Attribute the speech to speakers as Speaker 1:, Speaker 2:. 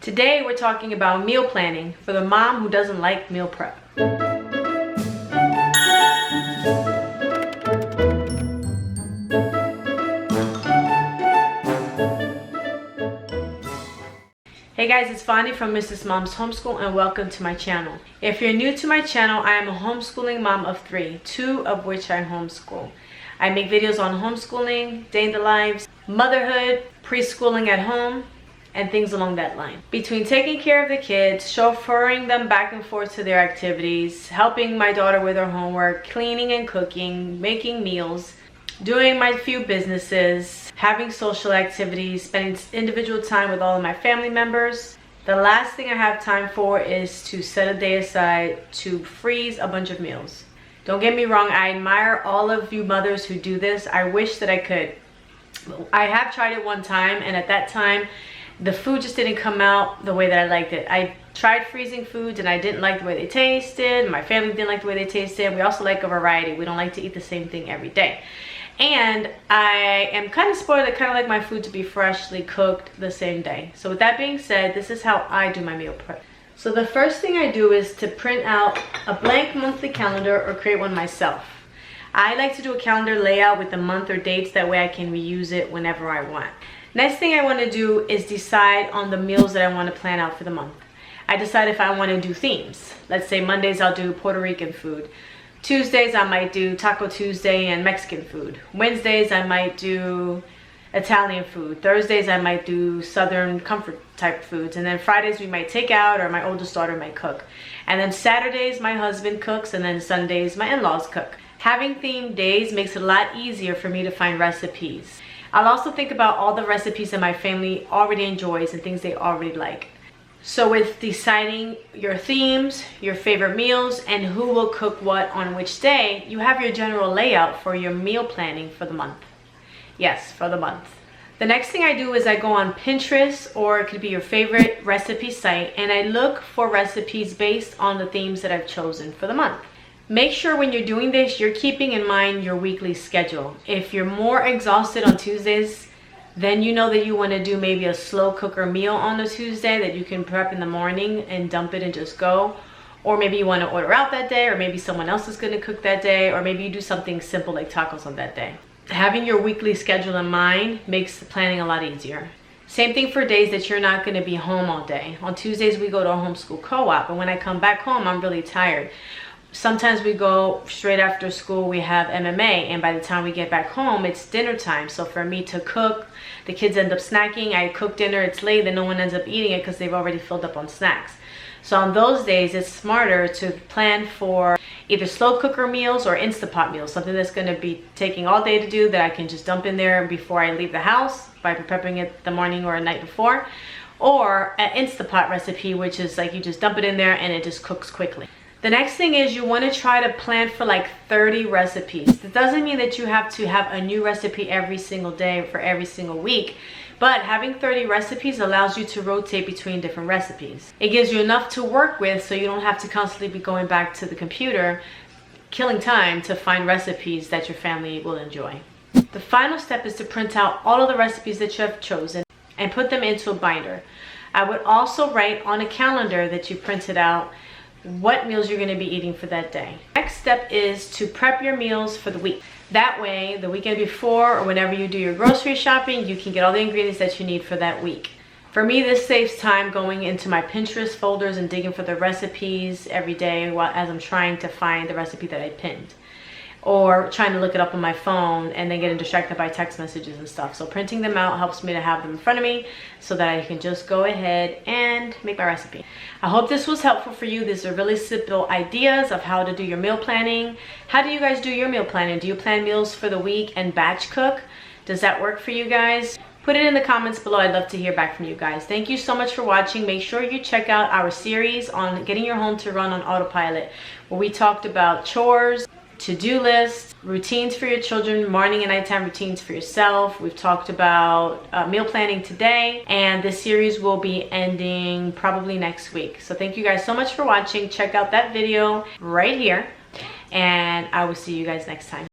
Speaker 1: Today we're talking about meal planning for the mom who doesn't like meal prep. Hey guys, it's Fonnie from Mrs. Mom's Homeschool and welcome to my channel. If you're new to my channel, I am a homeschooling mom of 3, 2 of which I homeschool. I make videos on homeschooling, day in the lives, motherhood, preschooling at home, and things along that line. Between taking care of the kids, chauffeuring them back and forth to their activities, helping my daughter with her homework, cleaning and cooking, making meals, doing my few businesses, having social activities, spending individual time with all of my family members, the last thing I have time for is to set a day aside to freeze a bunch of meals. Don't get me wrong, I admire all of you mothers who do this. I wish that I could. I have tried it one time, and at that time the food just didn't come out the way that I liked it. I tried freezing foods and I didn't like the way they tasted. My family didn't like the way they tasted. We also like a variety. We don't like to eat the same thing every day. And I am kind of spoiled. I kind of like my food to be freshly cooked the same day. So with that being said, this is how I do my meal prep. So the first thing I do is to print out a blank monthly calendar or create one myself. I like to do a calendar layout with the month or dates. That way I can reuse it whenever I want. Next thing I want to do is decide on the meals that I want to plan out for the month. I decide if I want to do themes. Let's say Mondays I'll do Puerto Rican food. Tuesdays I might do Taco Tuesday and Mexican food. Wednesdays I might do Italian food. Thursdays I might do Southern comfort type foods. And then Fridays we might take out, or my oldest daughter might cook. And then Saturdays my husband cooks, and then Sundays my in-laws cook. Having themed days makes it a lot easier for me to find recipes. I'll also think about all the recipes that my family already enjoys and things they already like. So with deciding your themes, your favorite meals, and who will cook what on which day, you have your general layout for your meal planning for the month. Yes, for the month. The next thing I do is I go on Pinterest, or it could be your favorite recipe site, and I look for recipes based on the themes that I've chosen for the month. Make sure when you're doing this, you're keeping in mind your weekly schedule. If you're more exhausted on Tuesdays, then you know that you want to do maybe a slow cooker meal on a Tuesday that you can prep in the morning and dump it and just go. Or maybe you want to order out that day, or maybe someone else is going to cook that day, or maybe you do something simple like tacos on that day. Having your weekly schedule in mind makes the planning a lot easier. Same thing for days that you're not going to be home all day. On Tuesdays we go to a homeschool co-op, and when I come back home I'm really tired. Sometimes we go straight after school, we have MMA, and by the time we get back home, it's dinner time. So for me to cook, the kids end up snacking. I cook dinner, it's late, then no one ends up eating it because they've already filled up on snacks. So on those days, it's smarter to plan for either slow cooker meals or Instapot meals, something that's going to be taking all day to do that I can just dump in there before I leave the house by prepping it the morning or a night before, or an Instapot recipe, which is like you just dump it in there and it just cooks quickly. The next thing is you want to try to plan for like 30 recipes. That doesn't mean that you have to have a new recipe every single day for every single week, but having 30 recipes allows you to rotate between different recipes. It gives you enough to work with so you don't have to constantly be going back to the computer, killing time to find recipes that your family will enjoy. The final step is to print out all of the recipes that you have chosen and put them into a binder. I would also write on a calendar that you printed out what meals you're going to be eating for that day. Next step is to prep your meals for the week. That way, the weekend before or whenever you do your grocery shopping, you can get all the ingredients that you need for that week. For me, this saves time going into my Pinterest folders and digging for the recipes every day as I'm trying to find the recipe that I pinned, or trying to look it up on my phone and then getting distracted by text messages and stuff. So printing them out helps me to have them in front of me so that I can just go ahead and make my recipe. I hope this was helpful for you. These are really simple ideas of how to do your meal planning. How do you guys do your meal planning? Do you plan meals for the week and batch cook? Does that work for you guys? Put it in the comments below. I'd love to hear back from you guys. Thank you so much for watching. Make sure you check out our series on getting your home to run on autopilot, where we talked about chores, to-do lists, routines for your children, morning and nighttime routines for yourself. We've talked about meal planning today, and this series will be ending probably next week. So thank you guys so much for watching. Check out that video right here, and I will see you guys next time.